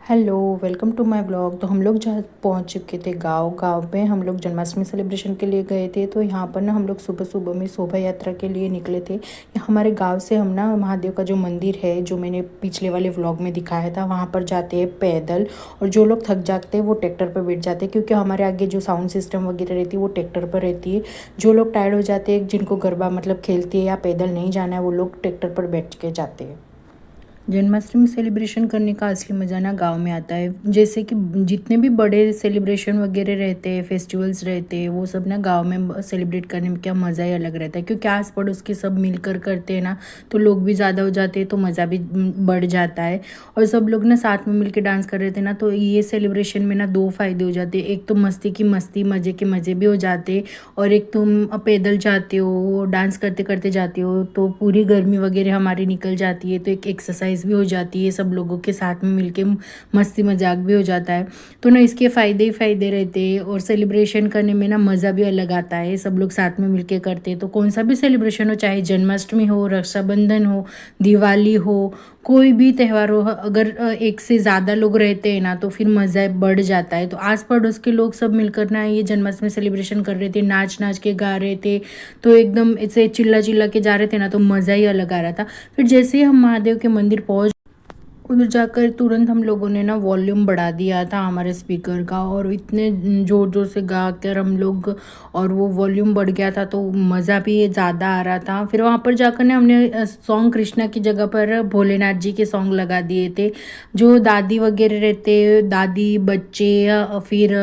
Hello, welcome to my blog. तो हम लोग जहाँ पहुँच चुके थे गांव में हम लोग जन्माष्टमी सेलिब्रेशन के लिए गए थे। तो यहाँ पर ना हम लोग सुबह सुबह में शोभा यात्रा के लिए निकले थे। हमारे गांव से हम ना महादेव का जो मंदिर है, जो मैंने पिछले वाले व्लॉग में दिखाया था, वहाँ पर जाते हैं पैदल। और जो लोग थक जाते हैं वो ट्रैक्टर पर बैठ जाते हैं, क्योंकि हमारे आगे जो साउंड सिस्टम वगैरह रहती है वो ट्रैक्टर पर रहती है। जो लोग टायर्ड हो जाते हैं, जिनको गरबा मतलब खेलते हैं या पैदल नहीं जाना है, वो लोग ट्रैक्टर पर बैठ के जाते हैं। जन्माष्टमी सेलिब्रेशन करने का असली मज़ा ना गांव में आता है। जैसे कि जितने भी बड़े सेलिब्रेशन वगैरह रहते हैं, फेस्टिवल्स रहते हैं, वो सब ना गांव में सेलिब्रेट करने में क्या मज़ा ही अलग रहता है। क्योंकि आस पड़ोस के सब मिलकर करते हैं ना, तो लोग भी ज़्यादा हो जाते हैं, तो मज़ा भी बढ़ जाता है। और सब लोग ना साथ में मिलकर डांस कर रहे थे ना, तो ये सेलिब्रेशन में ना दो फायदे हो जाते हैं। एक तो मस्ती की मस्ती, मज़े के मज़े भी हो जाते, और एक तुम पैदल जाते हो, डांस करते करते जाते हो, तो पूरी गर्मी वगैरह हमारी निकल जाती है। तो एक एक्सरसाइज भी हो जाती है, सब लोगों के साथ में मिलके मस्ती मजाक भी हो जाता है। तो ना इसके फ़ायदे ही फ़ायदे रहते हैं। और सेलिब्रेशन करने में ना मज़ा भी अलग आता है, सब लोग साथ में मिलके करते हैं। तो कौन सा भी सेलिब्रेशन हो, चाहे जन्माष्टमी हो, रक्षाबंधन हो, दिवाली हो, कोई भी त्यौहार हो, अगर एक से ज़्यादा लोग रहते हैं ना, तो फिर मज़ा बढ़ जाता है। तो आस पड़ोस के लोग सब मिलकर ना ये जन्माष्टमी सेलिब्रेशन कर रहे थे, नाच नाच के गा रहे थे। तो एकदम ऐसे चिल्ला चिल्ला के जा रहे थे ना, तो मज़ा ही अलग आ रहा था। फिर जैसे ही हम महादेव के मंदिर पहुँच, उधर जाकर तुरंत हम लोगों ने ना वॉल्यूम बढ़ा दिया था हमारे स्पीकर का, और इतने ज़ोर ज़ोर से गा कर हम लोग, और वो वॉल्यूम बढ़ गया था, तो मज़ा भी ज़्यादा आ रहा था। फिर वहाँ पर जाकर ने हमने सॉन्ग कृष्णा की जगह पर भोलेनाथ जी के सॉन्ग लगा दिए थे। जो दादी वगैरह रहते, दादी, बच्चे, फिर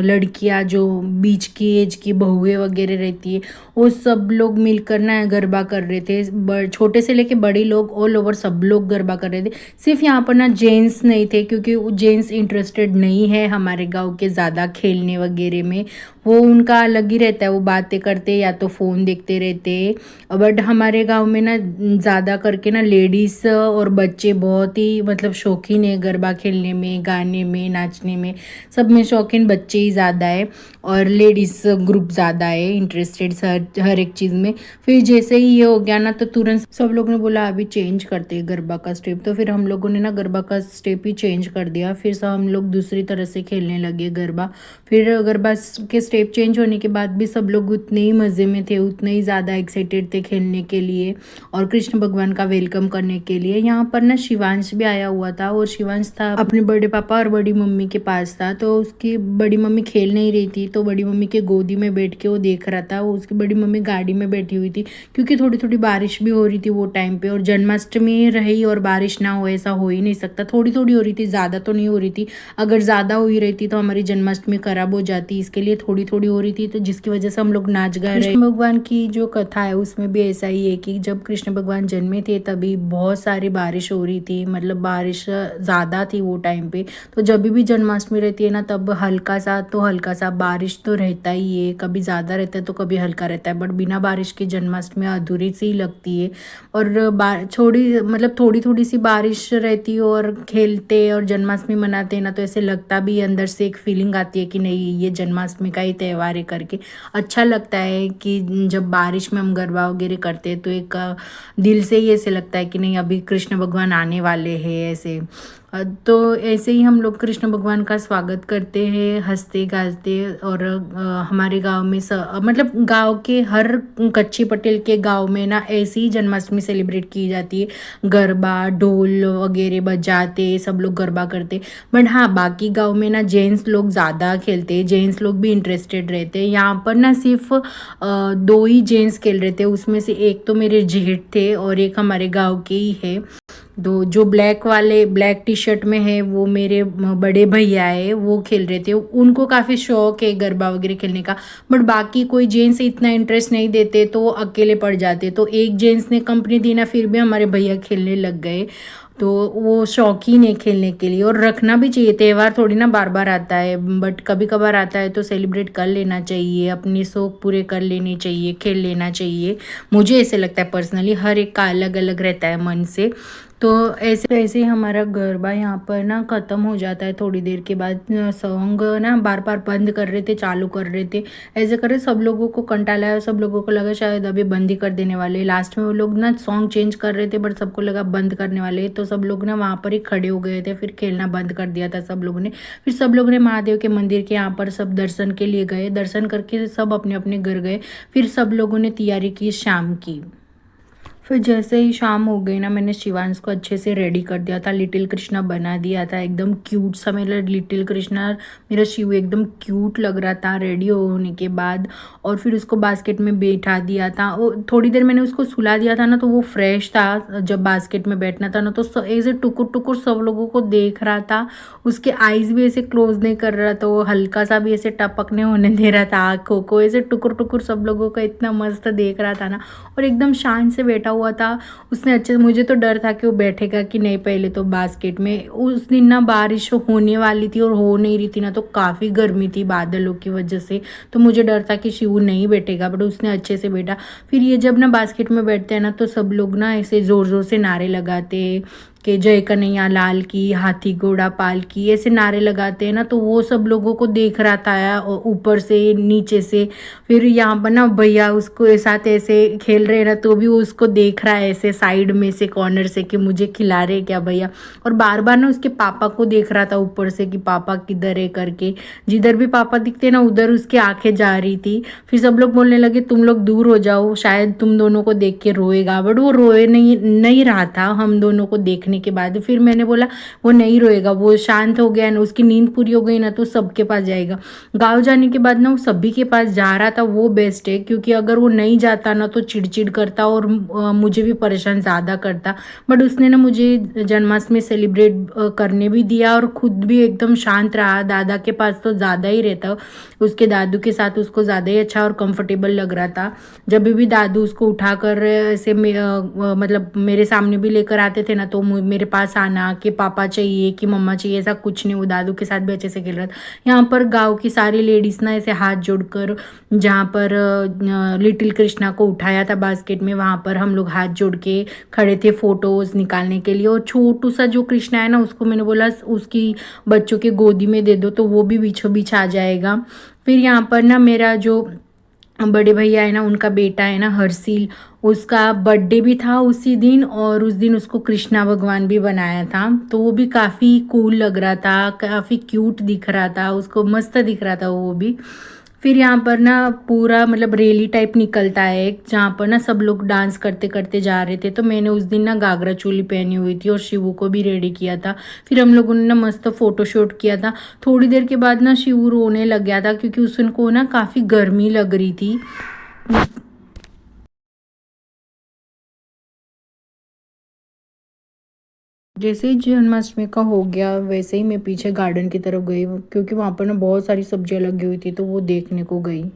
लड़कियाँ जो बीच की एज की बहुएँ वगैरह रहती है, वो सब लोग मिलकर ना गरबा कर रहे थे। छोटे से लेके बड़े लोग ऑल ओवर सब लोग गरबा कर रहे थे। सिर्फ यहाँ पर ना जेंट्स नहीं थे, क्योंकि जेंट्स इंटरेस्टेड नहीं है हमारे गांव के ज़्यादा खेलने वगैरह में। वो उनका अलग ही रहता है, वो बातें करते या तो फ़ोन देखते रहते। बट हमारे गांव में ना ज़्यादा करके ना लेडीज़ और बच्चे बहुत ही मतलब शौकीन है गरबा खेलने में, गाने में, नाचने में। सब में शौकीन बच्चे ही ज़्यादा है, और लेडीज़ ग्रुप ज़्यादा है इंटरेस्टेड हर एक चीज़ में। फिर जैसे ही ये हो गया ना, तो तुरंत सब लोग ने बोला अभी चेंज करते हैं गरबा का स्टेप। तो फिर हम लोगों ने ना गरबा का स्टेप ही चेंज कर दिया। फिर से हम लोग दूसरी तरह से खेलने लगे गरबा। फिर गरबा के स्टेप चेंज होने के बाद भी सब लोग उतने ही मज़े में थे, उतने ही ज़्यादा एक्साइटेड थे खेलने के लिए और कृष्ण भगवान का वेलकम करने के लिए। यहाँ पर ना शिवांश भी आया हुआ था, और शिवांश था अपने बड़े पापा और बड़ी मम्मी के पास था। तो उसकी बड़ी मम्मी खेल नहीं रही थी, तो बड़ी मम्मी के गोदी में बैठ के वो देख रहा था। वो उसकी बड़ी मम्मी गाड़ी में बैठी हुई थी, क्योंकि थोड़ी थोड़ी बारिश भी हो रही थी वो टाइम पे, और जन्माष्टमी रही और बारिश ना हो ऐसा हो ही नहीं सकता। थोड़ी थोड़ी हो रही थी, ज़्यादा तो नहीं हो रही थी। अगर ज़्यादा हुई रहती तो हमारी जन्माष्टमी खराब हो जाती, इसके लिए थोड़ी थोड़ी हो रही थी, तो जिसकी वजह से हम लोग नाच गा रहे। कृष्ण भगवान की जो कथा है उसमें भी ऐसा ही है कि जब कृष्ण भगवान जन्मे थे तभी बहुत सारी बारिश हो रही थी, मतलब बारिश ज़्यादा थी वो टाइम पे। तो जब भी जन्माष्टमी रहती है ना, तब हल्का सा बारिश तो रहता ही है, कभी ज़्यादा रहता है तो कभी हल्का रहता है। बट बिना बारिश की जन्माष्टमी अधूरी सी लगती है। और थोड़ी थोड़ी सी बारिश रहती है और खेलते और जन्माष्टमी मनाते हैं ना, तो ऐसे लगता भी अंदर से एक फीलिंग आती है कि नहीं ये जन्माष्टमी का ही त्यौहार है करके। अच्छा लगता है कि जब बारिश में हम गरबा वगैरह करते हैं, तो एक दिल से ही ऐसे लगता है कि नहीं अभी कृष्ण भगवान आने वाले हैं ऐसे। तो ऐसे ही हम लोग कृष्ण भगवान का स्वागत करते हैं हंसते गाजते। और हमारे गांव में मतलब गांव के हर कच्ची पटेल के गांव में ना ऐसी ही जन्माष्टमी सेलिब्रेट की जाती है। गरबा ढोल वगैरह बजाते सब लोग गरबा करते। बट हाँ, बाकी गांव में ना जेंट्स लोग ज़्यादा खेलते हैं, जेंट्स लोग भी इंटरेस्टेड रहते हैं। यहाँ पर ना सिर्फ दो ही जेंट्स खेल रहे थे, उसमें से एक तो मेरे जेठ थे और एक हमारे गाँव के ही है। दो जो ब्लैक टी शर्ट में है वो मेरे बड़े भैया है, वो खेल रहे थे। उनको काफ़ी शौक है गरबा वगैरह खेलने का। बट बाकी कोई जेंट्स इतना इंटरेस्ट नहीं देते, तो वो अकेले पड़ जाते। तो एक जेंट्स ने कंपनी दी ना, फिर भी हमारे भैया खेलने लग गए। तो वो शौकीन है खेलने के लिए, और रखना भी चाहिए। त्यौहार थोड़ी ना बार बार आता है, बट कभी कभार आता है तो सेलिब्रेट कर लेना चाहिए, अपने शौक पूरे कर लेने चाहिए, खेल लेना चाहिए। मुझे ऐसे लगता है पर्सनली, हर एक का अलग अलग रहता है मन से। तो ऐसे ऐसे ही हमारा गरबा यहाँ पर ना ख़त्म हो जाता है। थोड़ी देर के बाद सॉन्ग ना बार बार बंद कर रहे थे, चालू कर रहे थे, ऐसे कर रहे, सब लोगों को कंटाला आया, सब लोगों को लगा शायद अभी बंद ही कर देने वाले। लास्ट में वो लोग ना सॉन्ग चेंज कर रहे थे, बट सबको लगा बंद करने वाले, तो सब लोग ना वहाँ पर ही खड़े हो गए थे। फिर खेलना बंद कर दिया था सब लोगों ने। फिर सब लोगों ने महादेव के मंदिर के यहाँ पर सब दर्शन के लिए गए, दर्शन करके सब अपने अपने घर गए। फिर सब लोगों ने तैयारी की शाम की। फिर जैसे ही शाम हो गई ना, मैंने शिवांश को अच्छे से रेडी कर दिया था, लिटिल कृष्णा बना दिया था, एकदम क्यूट सा मेरा लिटिल कृष्णा, मेरा शिव एकदम क्यूट लग रहा था रेडी होने के बाद। और फिर उसको बास्केट में बैठा दिया था। वो थोड़ी देर मैंने उसको सुला दिया था ना, तो वो फ्रेश था। जब बास्केट में बैठना था ना, तो ऐसे टुकुर टुकुर सब लोगों को देख रहा था। उसके आईज भी ऐसे क्लोज नहीं कर रहा था, वो हल्का सा भी ऐसे टपकने होने दे रहा था आँखों को, ऐसे टुकुर टुकुर सब लोगों का इतना मस्त देख रहा था ना। और एकदम शांत से बैठा हुआ था उसने। अच्छे, मुझे तो डर था कि वो बैठेगा कि नहीं। पहले तो बास्केट में उस दिन ना बारिश होने वाली थी और हो नहीं रही थी ना, तो काफ़ी गर्मी थी बादलों की वजह से, तो मुझे डर था कि शिव नहीं बैठेगा, बट उसने अच्छे से बैठा। फिर ये जब ना बास्केट में बैठते हैं ना, तो सब लोग ना ऐसे ज़ोर ज़ोर से नारे लगाते कि जय कन्हैया लाल की, हाथी घोड़ा पाल की, ऐसे नारे लगाते हैं ना। तो वो सब लोगों को देख रहा था ऊपर से नीचे से। फिर यहाँ पर ना भैया उसको साथ ऐसे खेल रहे हैं ना, तो भी वो उसको देख रहा है ऐसे साइड में से, कॉर्नर से, कि मुझे खिला रहे क्या भैया। और बार बार ना उसके पापा को देख रहा था ऊपर से कि पापा किधर है करके। जिधर भी पापा दिखते ना, उधर उसकी आंखें जा रही थी। फिर सब लोग बोलने लगे तुम लोग दूर हो जाओ, शायद तुम दोनों को देख के रोएगा, बट वो रोए नहीं रहा था हम दोनों को देखने के बाद। फिर मैंने बोला वो नहीं रोएगा, वो शांत हो गया ना, उसकी नींद पूरी हो गई ना, तो सबके पास जाएगा। गाँव जाने के बाद ना वो सभी के पास जा रहा था, वो बेस्ट है, क्योंकि अगर वो नहीं जाता ना तो चिड़चिड़ करता और मुझे भी परेशान ज़्यादा करता। बट उसने ना मुझे जन्माष्टमी सेलिब्रेट करने भी दिया और खुद भी एकदम शांत रहा। दादा के पास तो ज़्यादा ही रहता, उसके दादू के साथ उसको ज़्यादा ही अच्छा और कंफर्टेबल लग रहा था। जब भी दादू उसको उठा कर ऐसे मतलब मेरे सामने भी लेकर आते थे ना, तो मेरे पास आना कि पापा चाहिए कि मम्मा चाहिए, ऐसा कुछ नहीं। वो दादू के साथ भी अच्छे से खेल रहा था। यहाँ पर गाँव की सारी लेडीज़ ना ऐसे हाथ जोड़कर, जहाँ पर लिटिल कृष्णा को उठाया था बास्केट में, वहाँ पर हम लोग हाथ जोड़ के खड़े थे फ़ोटोज़ निकालने के लिए। और छोटू सा जो कृष्णा है ना, उसको मैंने बोला उसकी बच्चों के गोदी में दे दो, तो वो भी बीचों बीच आ जाएगा। फिर यहाँ पर ना मेरा जो बड़े भैया है ना, उनका बेटा है ना हर्षिल, उसका बर्थडे भी था उसी दिन, और उस दिन उसको कृष्णा भगवान भी बनाया था। तो वो भी काफ़ी कूल लग रहा था, काफ़ी क्यूट दिख रहा था, उसको मस्त दिख रहा था वो भी। फिर यहाँ पर ना पूरा मतलब रैली टाइप निकलता है एक, जहाँ पर ना सब लोग डांस करते करते जा रहे थे। तो मैंने उस दिन ना घाघरा चोली पहनी हुई थी और शिवू को भी रेडी किया था। फिर हम लोगों ने ना मस्त फोटो शूट किया था। थोड़ी देर के बाद ना शिवू रोने लग गया था, क्योंकि उसको ना काफ़ी गर्मी लग रही थी। जैसे ही जन्माष्टमी का हो गया, वैसे ही मैं पीछे गार्डन की तरफ गई, क्योंकि वहाँ पर ना बहुत सारी सब्जियाँ लगी हुई थी, तो वो देखने को गई।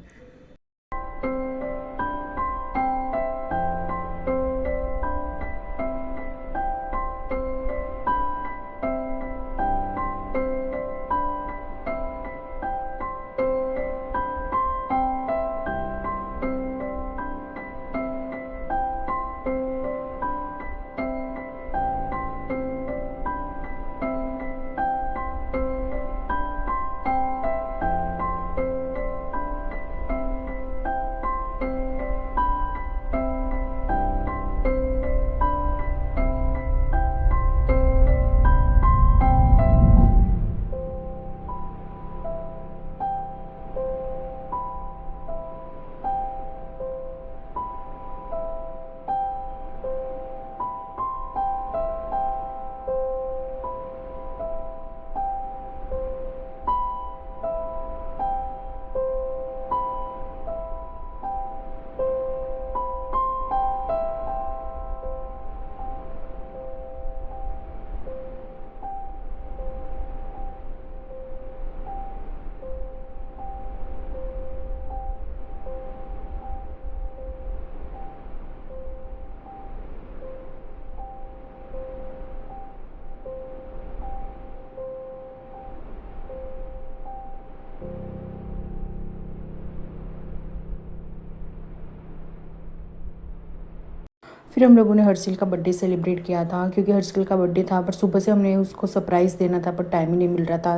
फिर हम लोगों ने हर्षिल का बर्थडे सेलिब्रेट किया था, क्योंकि हर्षिल का बर्थडे था, पर सुबह से हमने उसको सरप्राइज़ देना था, पर टाइम ही नहीं मिल रहा था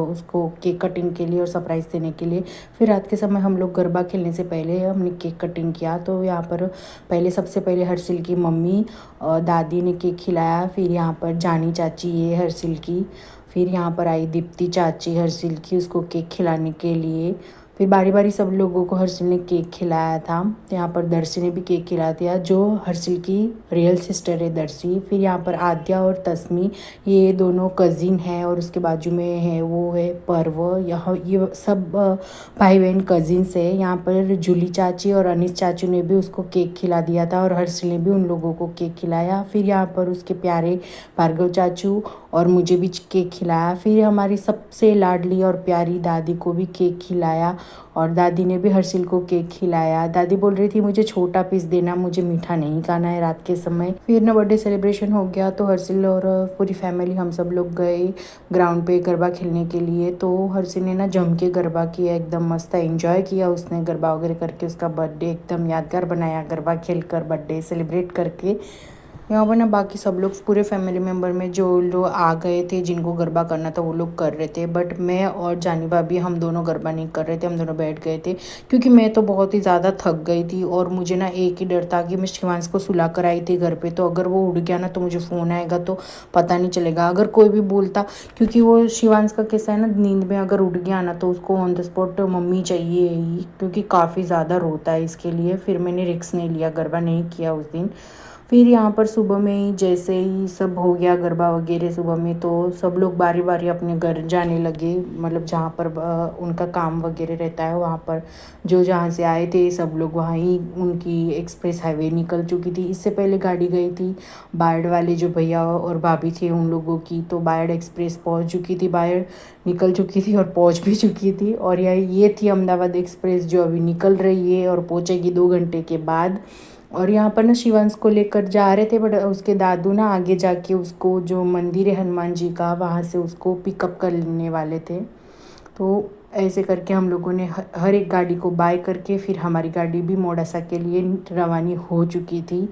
उसको केक कटिंग के लिए और सरप्राइज़ देने के लिए। फिर रात के समय हम लोग गरबा खेलने से पहले हमने केक कटिंग किया। तो यहाँ पर सबसे पहले हर्षिल की मम्मी दादी ने केक खिलाया। फिर यहाँ पर जानी चाची, ये हर्षिल की, फिर यहाँ पर आई दीप्ति चाची हर्षिल की, उसको केक खिलाने के लिए। फिर बारी बारी सब लोगों को हर्षिल ने केक खिलाया था। तो यहाँ पर दर्शी ने भी केक खिला दिया, जो हर्षिल की रियल सिस्टर है दर्शी। फिर यहाँ पर आद्या और तस्मी, ये दोनों कज़िन हैं, और उसके बाजू में है वो है पर्व। यहाँ ये सब भाई बहन कज़िन्स है। यहाँ पर जूली चाची और अनीस चाचू ने भी उसको केक खिला दिया था, और हर्षिल ने भी उन लोगों को केक खिलाया। फिर यहाँ पर उसके प्यारे भार्गव चाचू और मुझे भी केक खिलाया। फिर हमारी सबसे लाडली और प्यारी दादी को भी केक खिलाया, और दादी ने भी हर्षिल को केक खिलाया। दादी बोल रही थी मुझे छोटा पीस देना, मुझे मीठा नहीं खाना है रात के समय। फिर ना बर्थडे सेलिब्रेशन हो गया, तो हर्षिल और पूरी फैमिली हम सब लोग गए ग्राउंड पे गरबा खेलने के लिए। तो हर्षिल ने ना जम के गरबा किया, एकदम मस्त एंजॉय किया उसने गरबा वगैरह करके। उसका बर्थडे एकदम यादगार बनाया गरबा खेल कर, बर्थडे सेलिब्रेट करके। यहाँ पर ना बाकी सब लोग पूरे फैमिली मेम्बर में जो लोग आ गए थे, जिनको गरबा करना था वो लोग कर रहे थे, बट मैं और जानी भाभी हम दोनों गरबा नहीं कर रहे थे। हम दोनों बैठ गए थे, क्योंकि मैं तो बहुत ही ज़्यादा थक गई थी, और मुझे ना एक ही डर था कि मैं शिवांश को सुला कर आई थी घर पे, तो अगर वो उड़ गया ना तो मुझे फ़ोन आएगा तो पता नहीं चलेगा। अगर कोई भी बोलता, क्योंकि वो शिवांश का कैसा है ना, नींद में अगर उड़ गया ना तो उसको ऑन द स्पॉट मम्मी चाहिए ही, क्योंकि काफ़ी ज़्यादा रोता है इसके लिए। फिर मैंने रिस्क नहीं लिया, गरबा नहीं किया उस दिन। फिर यहाँ पर सुबह में ही जैसे ही सब हो गया गरबा वगैरह सुबह में, तो सब लोग बारी बारी अपने घर जाने लगे, मतलब जहाँ पर उनका काम वगैरह रहता है वहाँ पर। जो जहाँ से आए थे सब लोग वहाँ ही, उनकी एक्सप्रेस हाईवे निकल चुकी थी। इससे पहले गाड़ी गई थी बायड वाले जो भैया और भाभी थे उन लोगों की, तो बायड एक्सप्रेस पहुँच चुकी थी, बायड निकल चुकी थी और पहुँच भी चुकी थी। और ये थी अहमदाबाद एक्सप्रेस, जो अभी निकल रही है और पहुँचेगी 2 घंटे के बाद। और यहाँ पर ना शिवांश को लेकर जा रहे थे, बट उसके दादू ना आगे जाके उसको, जो मंदिर है हनुमान जी का, वहाँ से उसको पिकअप करने वाले थे। तो ऐसे करके हम लोगों ने हर एक गाड़ी को बाय करके, फिर हमारी गाड़ी भी मोडासा के लिए रवानी हो चुकी थी।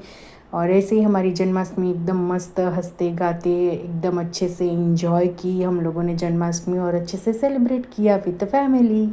और ऐसे ही हमारी जन्माष्टमी एकदम मस्त हंसते गाते एकदम अच्छे से इंजॉय की हम लोगों ने जन्माष्टमी, और अच्छे से सेलिब्रेट किया विद द फैमिली।